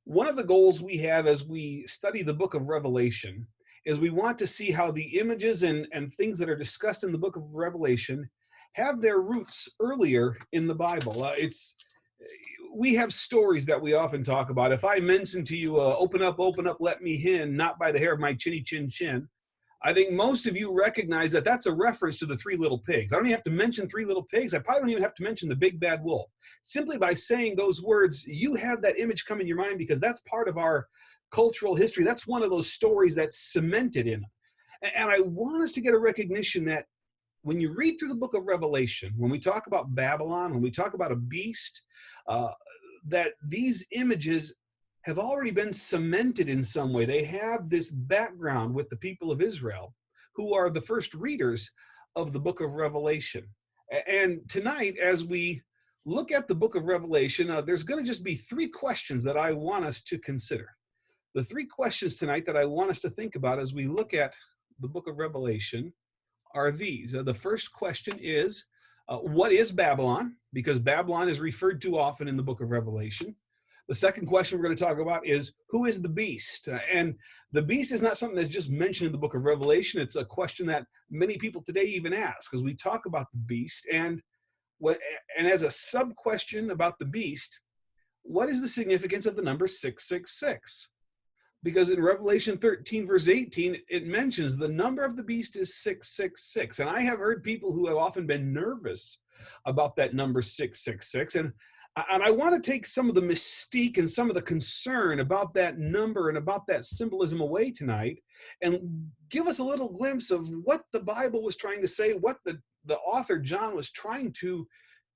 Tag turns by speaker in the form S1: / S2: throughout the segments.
S1: One of the goals we have as we study the book of Revelation is we want to see how the images and things that are discussed in the book of Revelation have their roots earlier in the Bible. We have stories that we often talk about. If I mention to you, open up, let me in, not by the hair of my chinny chin chin, I think most of you recognize that that's a reference to the three little pigs. I don't even have to mention three little pigs. I probably don't even have to mention the big bad wolf. Simply by saying those words, you have that image come in your mind because that's part of our cultural history. That's one of those stories that's cemented in it. And I want us to get a recognition that when you read through the book of Revelation, when we talk about Babylon, when we talk about a beast, uh, that these images have already been cemented in some way. They have this background with the people of Israel, who are the first readers of the book of Revelation. And tonight, as we look at the book of Revelation, there's going to just be three questions that I want us to consider. The three questions tonight that I want us to think about as we look at the book of Revelation are these. The first question is, what is Babylon? Because Babylon is referred to often in the book of Revelation. The second question we're going to talk about is, who is the beast? And the beast is not something that's just mentioned in the book of Revelation. It's a question that many people today even ask, because we talk about the beast. And as a sub-question about the beast, what is the significance of the number 666? Because in Revelation 13, verse 18, it mentions the number of the beast is 666. And I have heard people who have often been nervous about that number 666. And I want to take some of the mystique and some of the concern about that number and about that symbolism away tonight and give us a little glimpse of what the Bible was trying to say, what the author John was trying to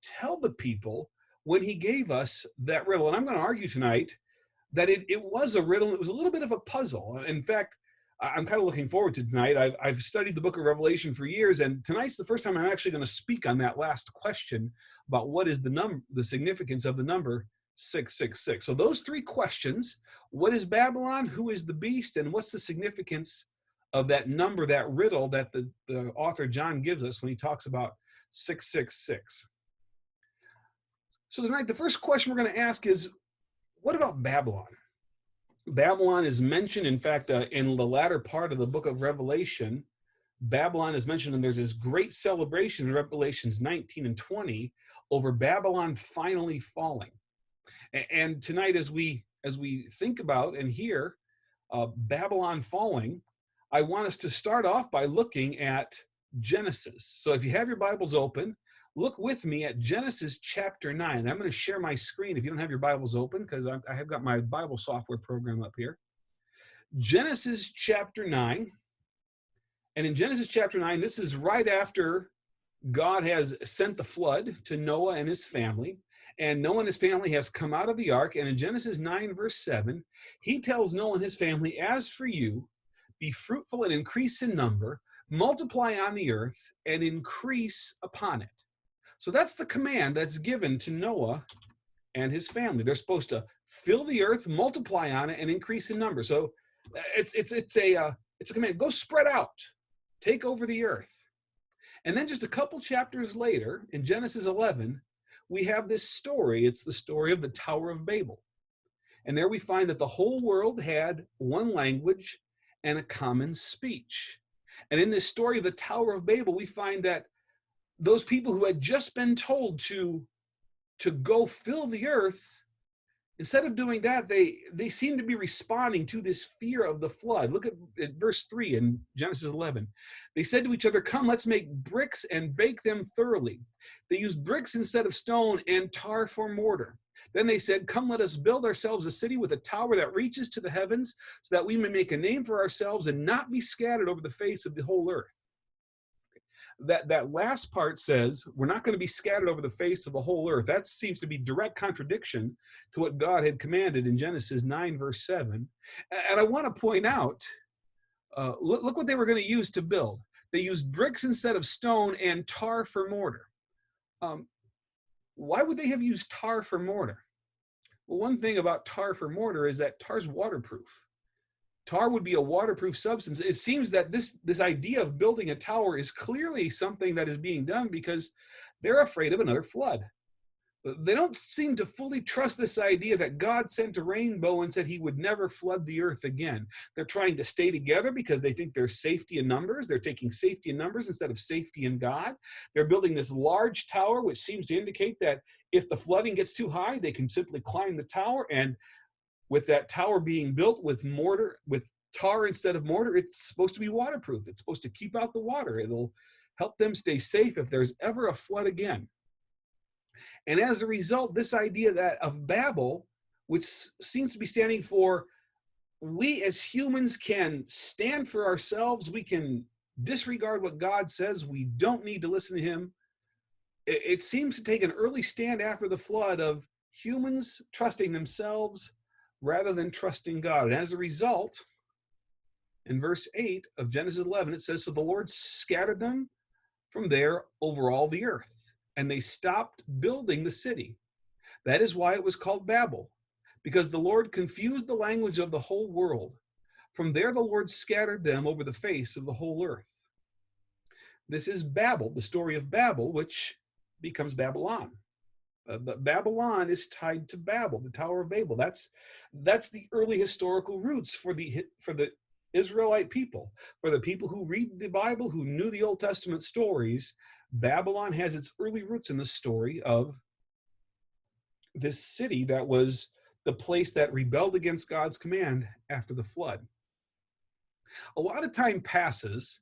S1: tell the people when he gave us that riddle. And I'm going to argue tonight that it was a riddle. It was a little bit of a puzzle. In fact, I'm kind of looking forward to tonight. I've studied the book of Revelation for years, and tonight's the first time I'm actually going to speak on that last question about what is the significance of the number 666. So those three questions: what is Babylon, who is the beast, and what's the significance of that number, that riddle that the author John gives us when he talks about 666. So tonight, the first question we're going to ask is, what about Babylon? Babylon is mentioned, in fact, in the latter part of the book of Revelation. Babylon is mentioned, and there's this great celebration in Revelations 19 and 20 over Babylon finally falling. And tonight, as we think about and hear Babylon falling, I want us to start off by looking at Genesis. So if you have your Bibles open, look with me at Genesis chapter 9. I'm going to share my screen if you don't have your Bibles open, because I have got my Bible software program up here. Genesis chapter 9. And in Genesis chapter 9, this is right after God has sent the flood to Noah and his family. And Noah and his family has come out of the ark. And in Genesis 9, verse 7, he tells Noah and his family, "As for you, be fruitful and increase in number, multiply on the earth and increase upon it." So that's the command that's given to Noah and his family. They're supposed to fill the earth, multiply on it, and increase in number. So it's a command. Go spread out, take over the earth. And then just a couple chapters later, in Genesis 11, we have this story. It's the story of the Tower of Babel. And there we find that the whole world had one language and a common speech. And in this story of the Tower of Babel, we find that those people who had just been told to go fill the earth, instead of doing that, they seem to be responding to this fear of the flood. Look at verse 3 in Genesis 11. They said to each other, "Come, let's make bricks and bake them thoroughly." They used bricks instead of stone and tar for mortar. Then they said, "Come, let us build ourselves a city with a tower that reaches to the heavens, so that we may make a name for ourselves and not be scattered over the face of the whole earth." That last part says we're not going to be scattered over the face of the whole earth. That seems to be direct contradiction to what God had commanded in Genesis 9, verse 7. And I want to point out, look what they were going to use to build. They used bricks instead of stone and tar for mortar. Why would they have used tar for mortar? Well, one thing about tar for mortar is that tar's waterproof. Tar would be a waterproof substance. It seems that this idea of building a tower is clearly something that is being done because they're afraid of another flood. They don't seem to fully trust this idea that God sent a rainbow and said he would never flood the earth again. They're trying to stay together because they think there's safety in numbers. They're taking safety in numbers instead of safety in God. They're building this large tower, which seems to indicate that if the flooding gets too high, they can simply climb the tower. And with that tower being built with mortar, with tar instead of mortar, it's supposed to be waterproof. It's supposed to keep out the water. It'll help them stay safe if there's ever a flood again. And as a result, this idea that of Babel, which seems to be standing for we as humans can stand for ourselves, we can disregard what God says, we don't need to listen to him. It seems to take an early stand after the flood of humans trusting themselves rather than trusting God. And as a result, in verse 8 of Genesis 11, it says, so the Lord scattered them from there over all the earth, and they stopped building the city. That is why it was called Babel, because the Lord confused the language of the whole world. From there, the Lord scattered them over the face of the whole earth. This is Babel, the story of Babel, which becomes Babylon. But Babylon is tied to Babel, the Tower of Babel. That's the early historical roots for the Israelite people. For the people who read the Bible, who knew the Old Testament stories, Babylon has its early roots in the story of this city that was the place that rebelled against God's command after the flood. A lot of time passes,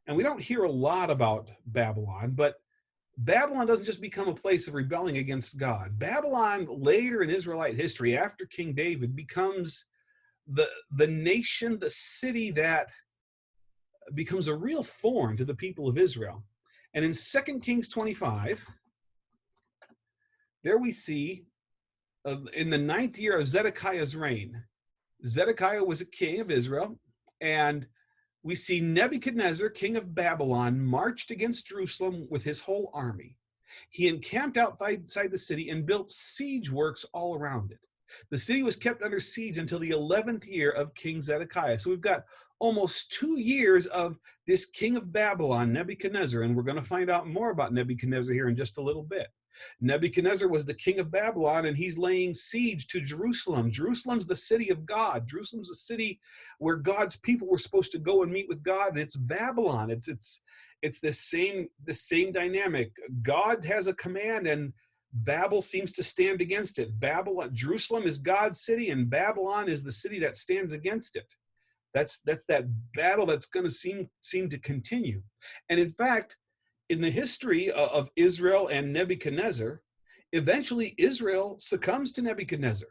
S1: and we don't hear a lot about Babylon, but Babylon doesn't just become a place of rebelling against God. Babylon, later in Israelite history, after King David, becomes the nation, the city that becomes a real thorn to the people of Israel. And in 2 Kings 25, there we see, in the 9th year of Zedekiah's reign, Zedekiah was a king of Israel, and we see Nebuchadnezzar, king of Babylon, marched against Jerusalem with his whole army. He encamped outside the city and built siege works all around it. The city was kept under siege until the 11th year of King Zedekiah. So we've got almost 2 years of this king of Babylon, Nebuchadnezzar, and we're going to find out more about Nebuchadnezzar here in just a little bit. Nebuchadnezzar was the king of Babylon, and he's laying siege to Jerusalem. Jerusalem's the city of God. Jerusalem's the city where God's people were supposed to go and meet with God, and it's Babylon. It's this same dynamic. God has a command, and Babel seems to stand against it. Jerusalem is God's city, and Babylon is the city that stands against it. That's that battle that's going to seem to continue. And in fact, in the history of Israel and Nebuchadnezzar, eventually Israel succumbs to Nebuchadnezzar,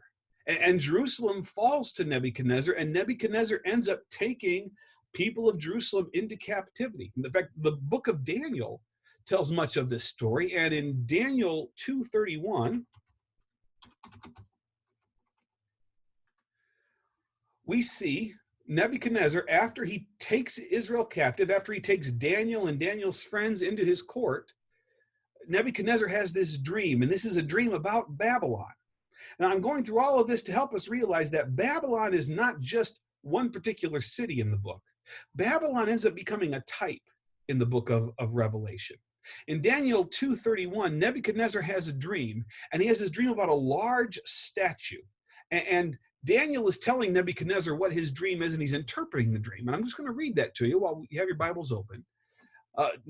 S1: and Jerusalem falls to Nebuchadnezzar, and Nebuchadnezzar ends up taking people of Jerusalem into captivity. In fact, the book of Daniel tells much of this story, and in Daniel 2:31, we see Nebuchadnezzar, after he takes Israel captive, after he takes Daniel and Daniel's friends into his court, Nebuchadnezzar has this dream, and this is a dream about Babylon. Now, I'm going through all of this to help us realize that Babylon is not just one particular city in the book. Babylon ends up becoming a type in the book of Revelation. In Daniel 2:31, Nebuchadnezzar has a dream, and he has this dream about a large statue. And Daniel is telling Nebuchadnezzar what his dream is, and he's interpreting the dream. And I'm just going to read that to you while you have your Bibles open.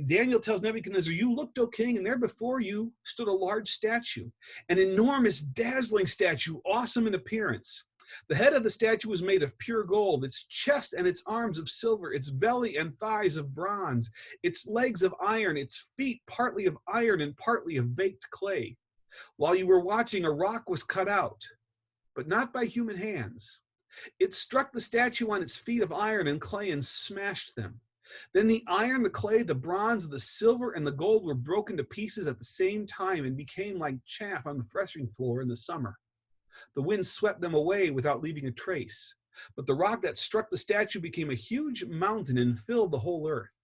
S1: Daniel tells Nebuchadnezzar, "You looked, O king, and there before you stood a large statue, an enormous, dazzling statue, awesome in appearance. The head of the statue was made of pure gold, its chest and its arms of silver, its belly and thighs of bronze, its legs of iron, its feet partly of iron and partly of baked clay. While you were watching, a rock was cut out, but not by human hands. It struck the statue on its feet of iron and clay and smashed them. Then the iron, the clay, the bronze, the silver, and the gold were broken to pieces at the same time and became like chaff on the threshing floor in the summer. The wind swept them away without leaving a trace. But the rock that struck the statue became a huge mountain and filled the whole earth."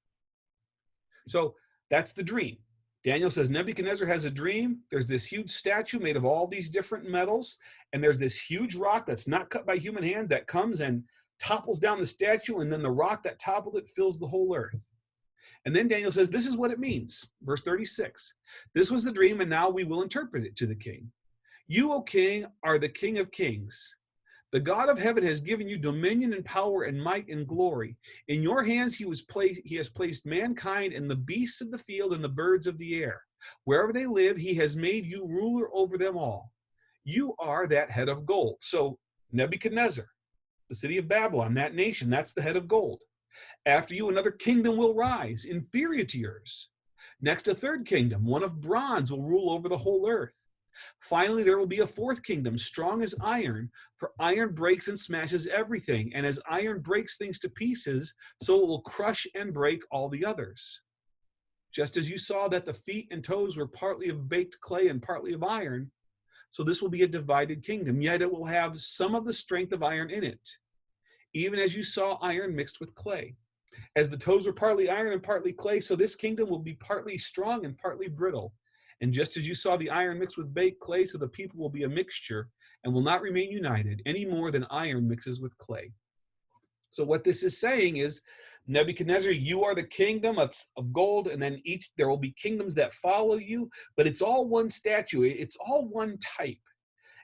S1: So that's the dream. Daniel says Nebuchadnezzar has a dream. There's this huge statue made of all these different metals, and there's this huge rock that's not cut by human hand that comes and topples down the statue, and then the rock that toppled it fills the whole earth. And then Daniel says, this is what it means. Verse 36, this was the dream, and now we will interpret it to the king. You, O king, are the King of kings. The God of heaven has given you dominion and power and might and glory. In your hands he has placed mankind and the beasts of the field and the birds of the air. Wherever they live, he has made you ruler over them all. You are that head of gold. So Nebuchadnezzar, the city of Babylon, that nation, that's the head of gold. After you, another kingdom will rise, inferior to yours. Next, a third kingdom, one of bronze, will rule over the whole earth. Finally, there will be a fourth kingdom, strong as iron, for iron breaks and smashes everything, and as iron breaks things to pieces, so it will crush and break all the others. Just as you saw that the feet and toes were partly of baked clay and partly of iron, so this will be a divided kingdom, yet it will have some of the strength of iron in it, even as you saw iron mixed with clay. As the toes were partly iron and partly clay, so this kingdom will be partly strong and partly brittle. And just as you saw the iron mixed with baked clay, so the people will be a mixture and will not remain united any more than iron mixes with clay. So what this is saying is, Nebuchadnezzar, you are the kingdom of gold, and then there will be kingdoms that follow you, but it's all one statue, it's all one type.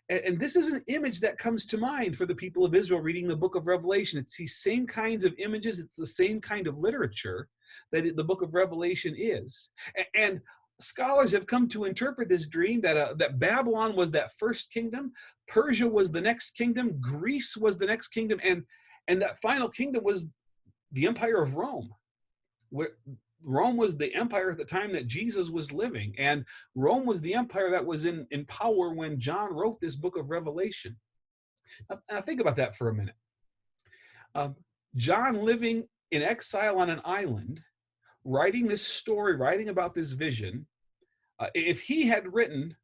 S1: And this is an image that comes to mind for the people of Israel reading the book of Revelation. It's these same kinds of images, it's the same kind of literature that the book of Revelation is. And scholars have come to interpret this dream that Babylon was that first kingdom, Persia was the next kingdom, Greece was the next kingdom, and that final kingdom was the Empire of Rome. Rome was the empire at the time that Jesus was living, and Rome was the empire that was in power when John wrote this book of Revelation. Now think about that for a minute. John, living in exile on an island, writing this story, writing about this vision, if he had written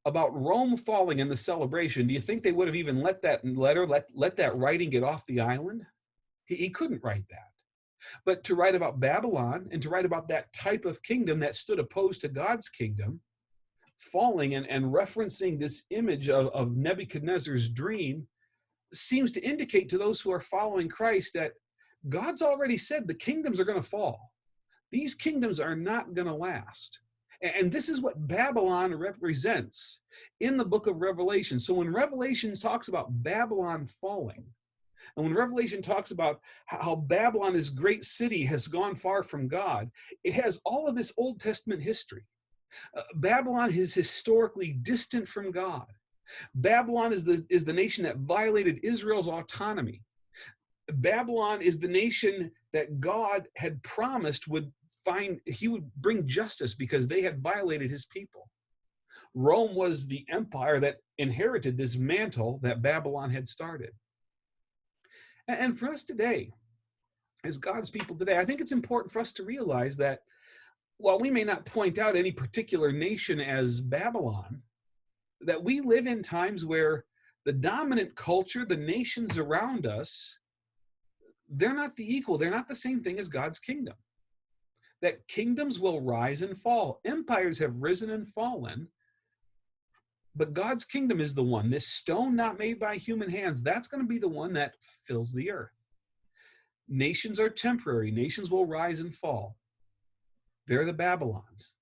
S1: about Rome falling in the celebration, do you think they would have even let that letter, let that writing get off the island? He couldn't write that. But to write about Babylon and to write about that type of kingdom that stood opposed to God's kingdom, falling and referencing this image of Nebuchadnezzar's dream, seems to indicate to those who are following Christ that God's already said the kingdoms are going to fall. These kingdoms are not going to last. And this is what Babylon represents in the book of Revelation. So when Revelation talks about Babylon falling, and when Revelation talks about how Babylon, this great city, has gone far from God, it has all of this Old Testament history. Babylon is historically distant from God. Babylon is the nation that violated Israel's autonomy. Babylon is the nation that God had promised he would bring justice because they had violated his people. Rome was the empire that inherited this mantle that Babylon had started. And for us today, as God's people today, I think it's important for us to realize that while we may not point out any particular nation as Babylon, that we live in times where the dominant culture, the nations around us, they're not the equal, they're not the same thing as God's kingdom. That kingdoms will rise and fall. Empires have risen and fallen, but God's kingdom is the one. This stone not made by human hands, that's going to be the one that fills the earth. Nations are temporary. Nations will rise and fall. They're the Babylons.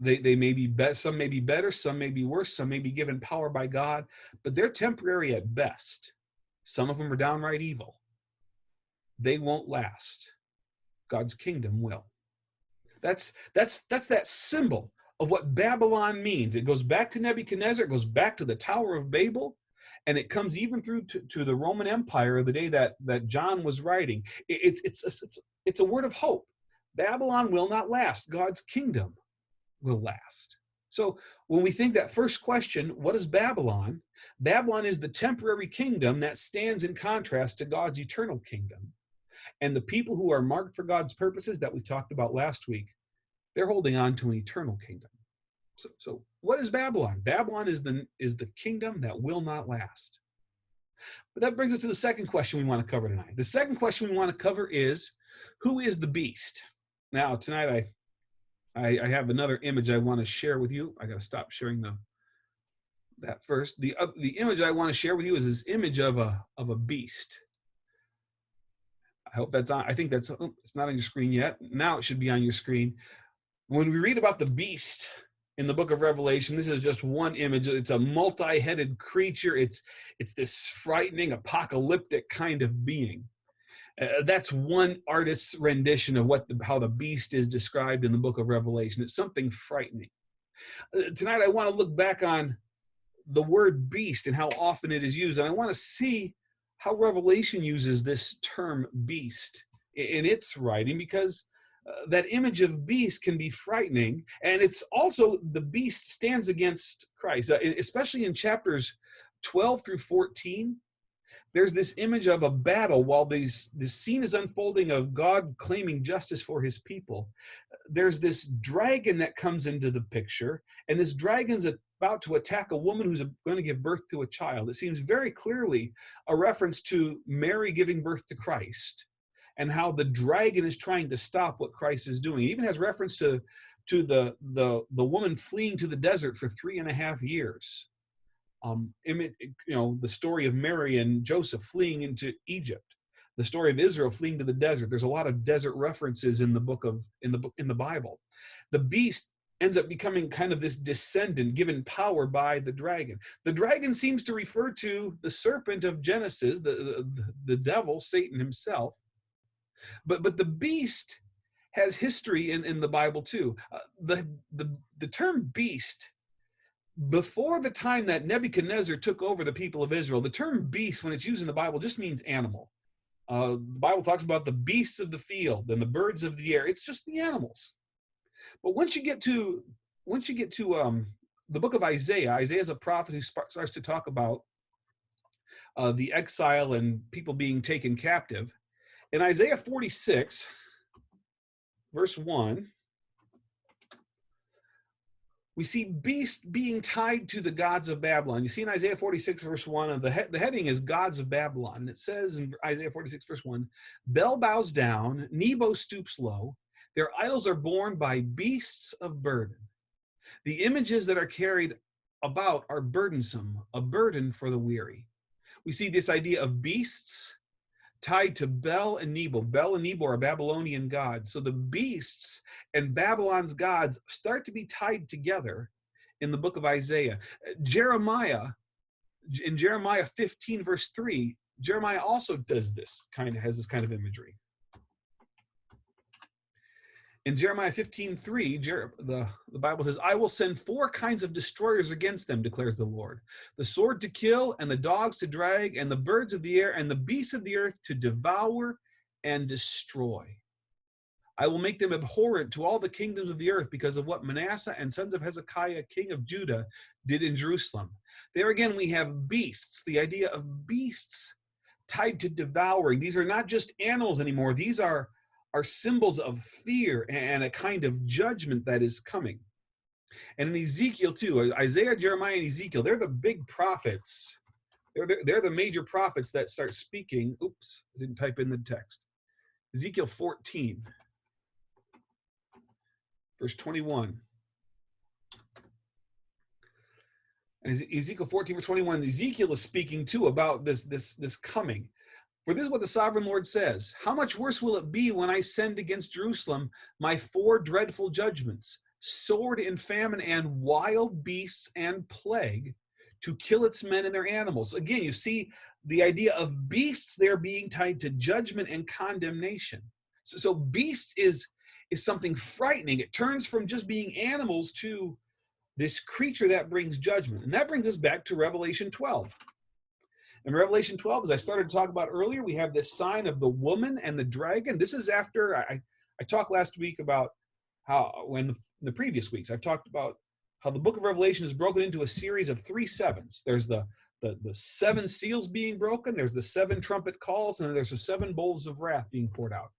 S1: They may be some may be better, some may be worse, some may be given power by God, but they're temporary at best. Some of them are downright evil. They won't last. God's kingdom will. That's that symbol of what Babylon means. It goes back to Nebuchadnezzar, it goes back to the Tower of Babel, and it comes even through to the Roman Empire the day that John was writing. It's a word of hope. Babylon will not last. God's kingdom will last. So when we think that first question, what is Babylon? Babylon is the temporary kingdom that stands in contrast to God's eternal kingdom. And the people who are marked for God's purposes that we talked about last week, they're holding on to an eternal kingdom. So what is Babylon? Babylon is the kingdom that will not last. But that brings us to the second question we want to cover tonight. The second question we want to cover is, who is the beast? Now, tonight I have another image I want to share with you. I got to stop sharing that first. The image I want to share with you is this image of a beast. I hope that's on. I think that's, it's not on your screen yet. Now it should be on your screen. When we read about the beast in the book of Revelation, this is just one image. It's a multi-headed creature. It's this frightening, apocalyptic kind of being. That's one artist's rendition of how the beast is described in the book of Revelation. It's something frightening. Tonight, I want to look back on the word beast and how often it is used. And I want to see how Revelation uses this term beast in its writing, because that image of beast can be frightening. And it's also, the beast stands against Christ, especially in chapters 12 through 14. There's this image of a battle while this scene is unfolding of God claiming justice for his people. There's this dragon that comes into the picture, and this dragon's about to attack a woman who's going to give birth to a child. It seems very clearly a reference to Mary giving birth to Christ and how the dragon is trying to stop what Christ is doing. It even has reference to the woman fleeing to the desert for 3.5 years. The story of Mary and Joseph fleeing into Egypt, the story of Israel fleeing to the desert. There's a lot of desert references in the Bible. The beast ends up becoming kind of this descendant given power by the dragon. The dragon seems to refer to the serpent of Genesis, the devil, Satan himself. But the beast has history in the Bible too. The term beast, before the time that Nebuchadnezzar took over the people of Israel, the term beast, when it's used in the Bible, just means animal. The Bible talks about the beasts of the field and the birds of the air. It's just the animals. But once you get to the book of Isaiah, Isaiah is a prophet who starts to talk about the exile and people being taken captive. In Isaiah 46, verse 1, we see beast being tied to the gods of Babylon. You see in Isaiah 46, verse 1, the heading is gods of Babylon. And it says in Isaiah 46, verse 1, Bel bows down, Nebo stoops low. Their idols are borne by beasts of burden. The images that are carried about are burdensome, a burden for the weary. We see this idea of beasts tied to Bel and Nebo. Bel and Nebo are Babylonian gods. So the beasts and Babylon's gods start to be tied together in the book of Isaiah. Jeremiah, in Jeremiah 15, verse 3, Jeremiah also has this kind of imagery. In Jeremiah 15:3, the Bible says, I will send 4 kinds of destroyers against them, declares the Lord. The sword to kill, and the dogs to drag, and the birds of the air, and the beasts of the earth to devour and destroy. I will make them abhorrent to all the kingdoms of the earth because of what Manasseh and sons of Hezekiah, king of Judah, did in Jerusalem. There again, we have beasts, the idea of beasts tied to devouring. These are not just animals anymore. These are symbols of fear and a kind of judgment that is coming. And in Ezekiel too, Isaiah, Jeremiah, and Ezekiel, they're the big prophets. They're the major prophets that start speaking. Oops, I didn't type in the text. Ezekiel 14, verse 21. And Ezekiel 14, verse 21, Ezekiel is speaking too about this coming. For this is what the sovereign Lord says, how much worse will it be when I send against Jerusalem my 4 dreadful judgments, sword and famine and wild beasts and plague, to kill its men and their animals. Again, you see the idea of beasts there being tied to judgment and condemnation. So beast is something frightening. It turns from just being animals to this creature that brings judgment. And that brings us back to Revelation 12. In Revelation 12, as I started to talk about earlier, we have this sign of the woman and the dragon. This is after I talked last week about how, when the previous weeks, I've talked about how the book of Revelation is broken into a series of 3 sevens. There's the 7 seals being broken, there's the 7 trumpet calls, and then there's the 7 bowls of wrath being poured out.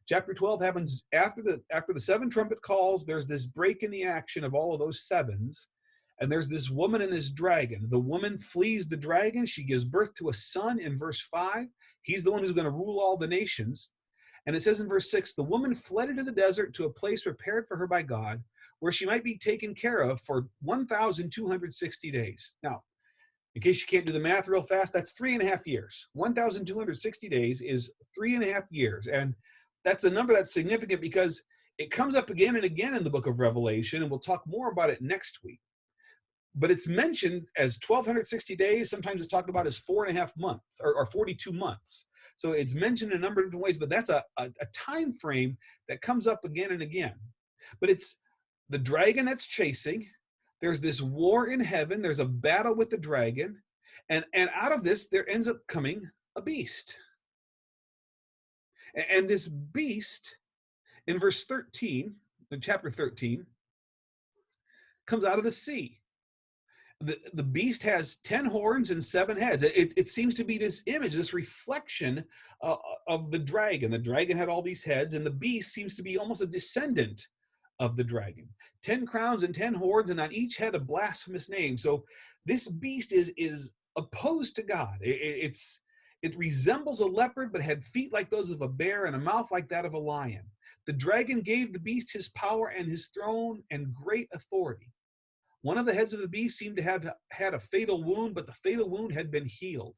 S1: Chapter 12 happens after the 7 trumpet calls. There's this break in the action of all of those 7s. And there's this woman and this dragon. The woman flees the dragon. She gives birth to a son in verse 5. He's the one who's going to rule all the nations. And it says in verse 6, the woman fled into the desert to a place prepared for her by God, where she might be taken care of for 1,260 days. Now, In case you can't do the math real fast, that's 3.5 years. 1,260 days is 3.5 years. And that's a number that's significant because it comes up again and again in the book of Revelation, and we'll talk more about it next week. But it's mentioned as 1,260 days. Sometimes it's talked about as 4.5 months or 42 months. So it's mentioned in a number of different ways, but that's a time frame that comes up again and again. But it's the dragon that's chasing. There's this war in heaven. There's a battle with the dragon. And out of this, there ends up coming a beast. And this beast, in verse 13, in chapter 13, comes out of the sea. The beast has 10 horns and 7 heads. It seems to be this image, this reflection of the dragon. The dragon had all these heads, and the beast seems to be almost a descendant of the dragon. 10 crowns and 10 horns, and on each head a blasphemous name. So this beast is opposed to God. It resembles a leopard, but had feet like those of a bear and a mouth like that of a lion. The dragon gave the beast his power and his throne and great authority. One of the heads of the beast seemed to have had a fatal wound, but the fatal wound had been healed.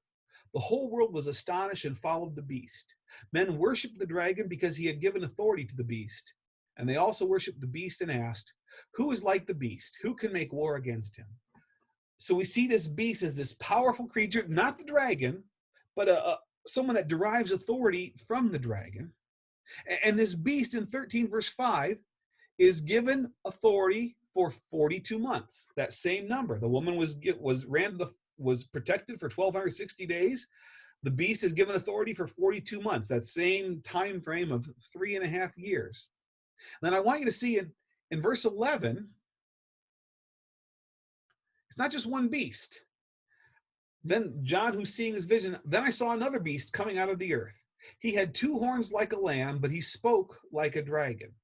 S1: The whole world was astonished and followed the beast. Men worshiped the dragon because he had given authority to the beast. And they also worshiped the beast and asked, "Who is like the beast? Who can make war against him?" So we see this beast as this powerful creature, not the dragon, but someone that derives authority from the dragon. And this beast in 13 verse 5 is given authority for 42 months. That same number. The woman was protected for 1,260 days. The beast is given authority for 42 months. That same time frame of 3.5 years. And then I want you to see in verse 11, it's not just one beast. Then John, who's seeing this vision, then I saw another beast coming out of the earth. He had 2 horns like a lamb, but he spoke like a dragon.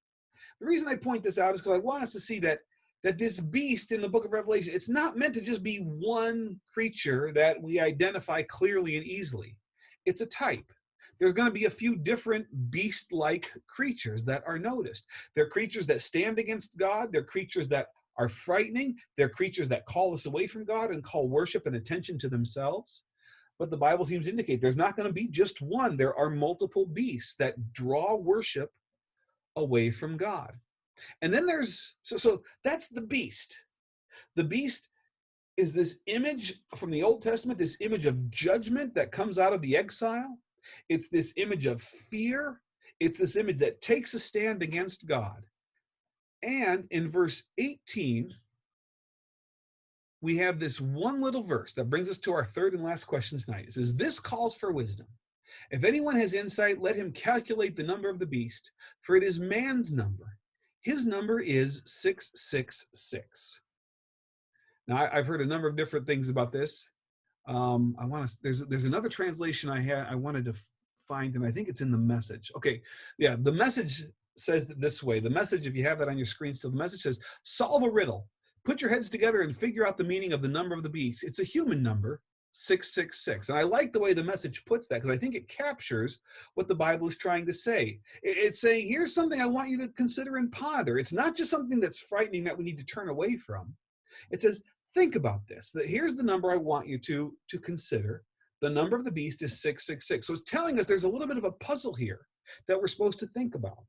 S1: The reason I point this out is because I want us to see that this beast in the book of Revelation, it's not meant to just be one creature that we identify clearly and easily. It's a type. There's going to be a few different beast-like creatures that are noticed. They're creatures that stand against God. They're creatures that are frightening. They're creatures that call us away from God and call worship and attention to themselves. But the Bible seems to indicate there's not going to be just one. There are multiple beasts that draw worship away from God. And then there's, so that's the beast. The beast is this image from the Old Testament, this image of judgment that comes out of the exile. It's this image of fear. It's this image that takes a stand against God. And in verse 18, we have this one little verse that brings us to our third and last question tonight. It says, "This calls for wisdom. If anyone has insight, let him calculate the number of the beast, for it is man's number. His number is 666. Now, I've heard a number of different things about this. There's another translation I wanted to find, and I think it's in the Message. Okay, yeah, the Message says it this way. The Message, if you have that on your screen still, the Message says, "Solve a riddle. Put your heads together and figure out the meaning of the number of the beast. It's a human number, 666. And I like the way the Message puts that because I think it captures what the Bible is trying to say. It's saying, here's something I want you to consider and ponder. It's not just something that's frightening that we need to turn away from. It says, think about this. Here's the number I want you to consider. The number of the beast is 666. So it's telling us there's a little bit of a puzzle here that we're supposed to think about.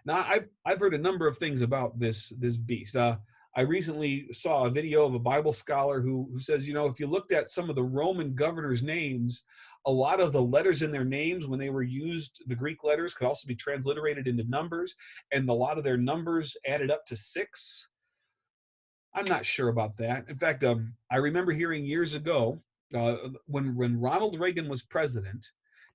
S1: Now, I've heard a number of things about this beast. I recently saw a video of a Bible scholar who says, if you looked at some of the Roman governors' names, a lot of the letters in their names, when they were used, the Greek letters could also be transliterated into numbers, and a lot of their numbers added up to 6. I'm not sure about that. In fact, I remember hearing years ago when Ronald Reagan was president,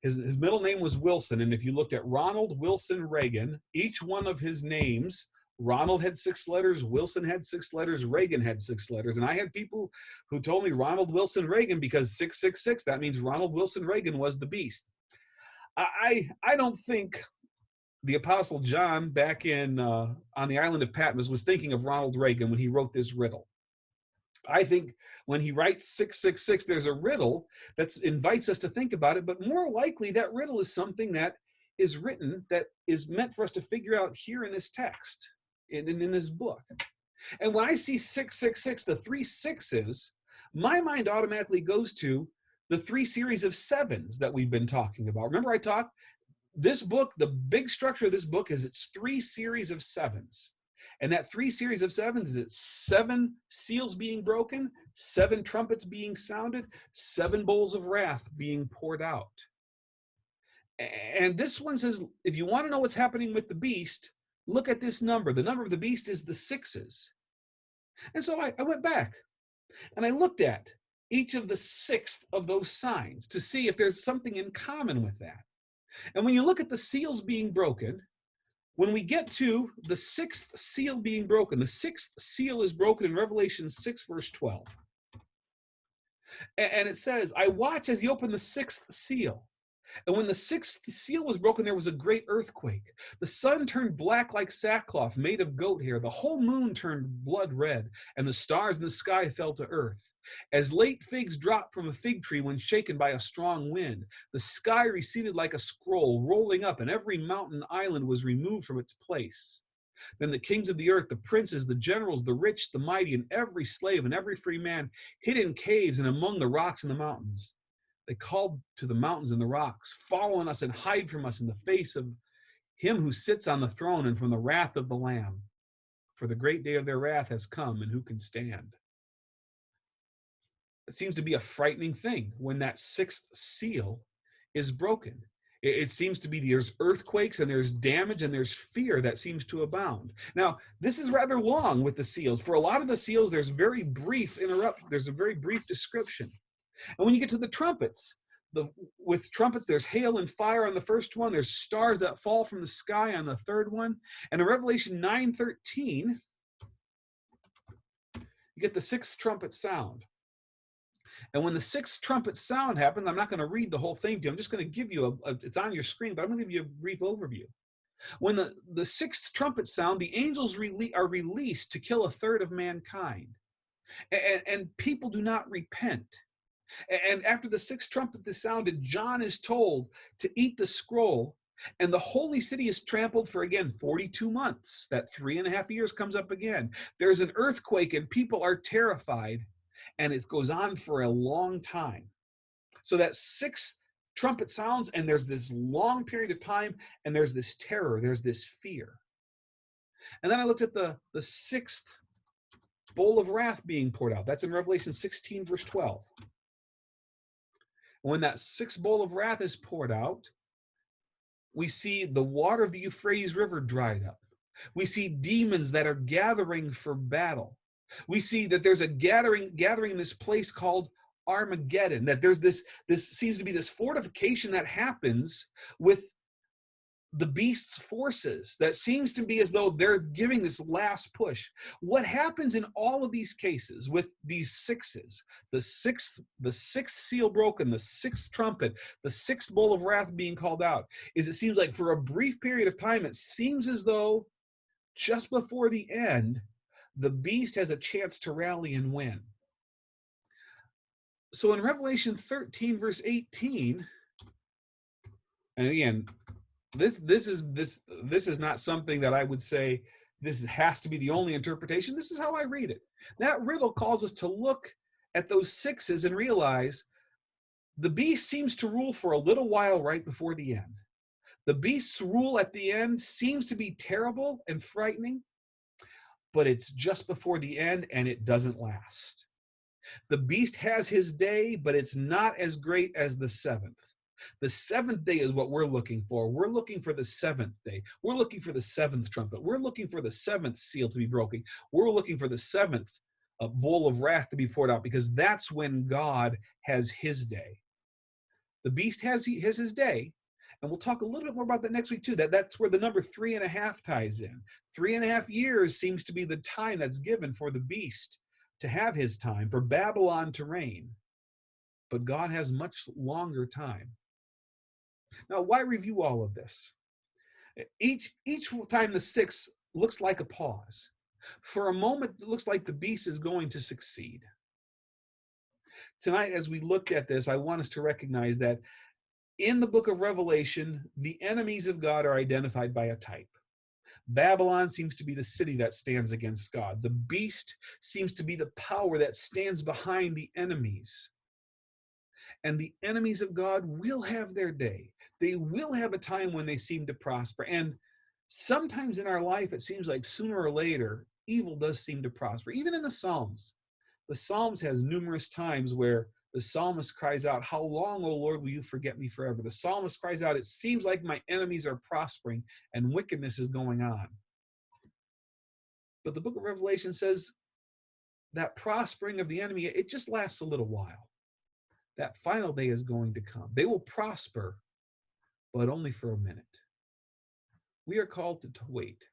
S1: his middle name was Wilson, and if you looked at Ronald Wilson Reagan, each one of his names, Ronald had 6 letters, Wilson had 6 letters, Reagan had 6 letters. And I had people who told me Ronald Wilson Reagan because 666, that means Ronald Wilson Reagan was the beast. I don't think the Apostle John back in on the island of Patmos was thinking of Ronald Reagan when he wrote this riddle. I think when he writes 666, there's a riddle that invites us to think about it, but more likely that riddle is something that is written that is meant for us to figure out here in this text. In this book. And when I see 666, the 3 6s, my mind automatically goes to the 3 series of sevens that we've been talking about. Remember, I talked this book, the big structure of this book is it's 3 series of sevens. And that 3 series of sevens is it's 7 seals being broken, 7 trumpets being sounded, 7 bowls of wrath being poured out. And this one says, if you want to know what's happening with the beast, look at this number. The number of the beast is the 6s. And so I went back and I looked at each of the 6th of those signs to see if there's something in common with that. And when you look at the seals being broken, when we get to the 6th seal being broken, the 6th seal is broken in Revelation 6, verse 12. And it says, I watch as he opened the 6th seal. And when the 6th seal was broken, there was a great earthquake. The sun turned black like sackcloth made of goat hair. The whole moon turned blood red, and the stars in the sky fell to earth. As late figs drop from a fig tree when shaken by a strong wind, the sky receded like a scroll, rolling up, and every mountain island was removed from its place. Then the kings of the earth, the princes, the generals, the rich, the mighty, and every slave and every free man hid in caves and among the rocks and the mountains. They called to the mountains and the rocks, fall on us and hide from us in the face of him who sits on the throne and from the wrath of the Lamb. For the great day of their wrath has come, and who can stand? It seems to be a frightening thing when that 6th seal is broken. It seems to be there's earthquakes and there's damage and there's fear that seems to abound. Now, this is rather long with the seals. For a lot of the seals, there's a very brief description. And when you get to the trumpets, with trumpets, there's hail and fire on the first one. There's stars that fall from the sky on the third one. And in Revelation 9:13, you get the 6th trumpet sound. And when the 6th trumpet sound happens, I'm not going to read the whole thing to you. I'm just going to give you it's on your screen, but I'm going to give you a brief overview. When the 6th trumpet sound, the angels are released to kill a third of mankind. And people do not repent. And after the 6th trumpet is sounded, John is told to eat the scroll, and the holy city is trampled for, again, 42 months. That 3.5 years comes up again. There's an earthquake, and people are terrified, and it goes on for a long time. So that 6th trumpet sounds, and there's this long period of time, and there's this terror, there's this fear. And then I looked at the 6th bowl of wrath being poured out. That's in Revelation 16, verse 12. When that 6th bowl of wrath is poured out, we see the water of the Euphrates River dried up. We see demons that are gathering for battle. We see that there's a gathering in this place called Armageddon, that there's this seems to be this fortification that happens with the beast's forces that seems to be as though they're giving this last push. What happens in all of these cases with these 6s, the 6th seal broken, the 6th trumpet, the 6th bowl of wrath being called out, is it seems like for a brief period of time, it seems as though just before the end, the beast has a chance to rally and win. So in Revelation 13, verse 18, and again, this is not something that I would say this has to be the only interpretation. This is how I read it. That riddle calls us to look at those 6s and realize the beast seems to rule for a little while right before the end. The beast's rule at the end seems to be terrible and frightening, but it's just before the end and it doesn't last. The beast has his day, but it's not as great as the 7th. The 7th day is what we're looking for. We're looking for the 7th day. We're looking for the 7th trumpet. We're looking for the 7th seal to be broken. We're looking for the 7th bowl of wrath to be poured out, because that's when God has his day. The beast has his day, and we'll talk a little bit more about that next week too. That's where the number 3.5 ties in. 3.5 years seems to be the time that's given for the beast to have his time, for Babylon to reign. But God has much longer time. Now, why review all of this? Each time the 6 looks like a pause. For a moment, it looks like the beast is going to succeed. Tonight, as we look at this, I want us to recognize that in the book of Revelation, the enemies of God are identified by a type. Babylon seems to be the city that stands against God. The beast seems to be the power that stands behind the enemies. And the enemies of God will have their day. They will have a time when they seem to prosper. And sometimes in our life, it seems like sooner or later, evil does seem to prosper. Even in the Psalms. The Psalms has numerous times where the psalmist cries out, "How long, O Lord, will you forget me forever?" The psalmist cries out, "It seems like my enemies are prospering and wickedness is going on." But the book of Revelation says that prospering of the enemy, it just lasts a little while. That final day is going to come. They will prosper, but only for a minute. We are called to wait.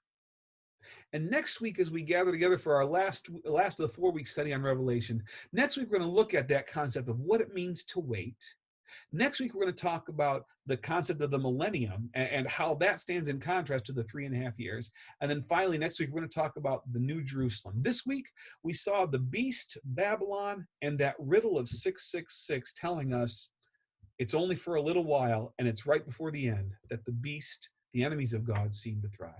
S1: And next week, as we gather together for our last of the 4-week study on Revelation, next week we're going to look at that concept of what it means to wait. Next week, we're going to talk about the concept of the millennium and how that stands in contrast to the 3.5 years. And then finally, next week, we're going to talk about the New Jerusalem. This week, we saw the beast, Babylon, and that riddle of 666 telling us it's only for a little while, and it's right before the end that the beast, the enemies of God, seem to thrive.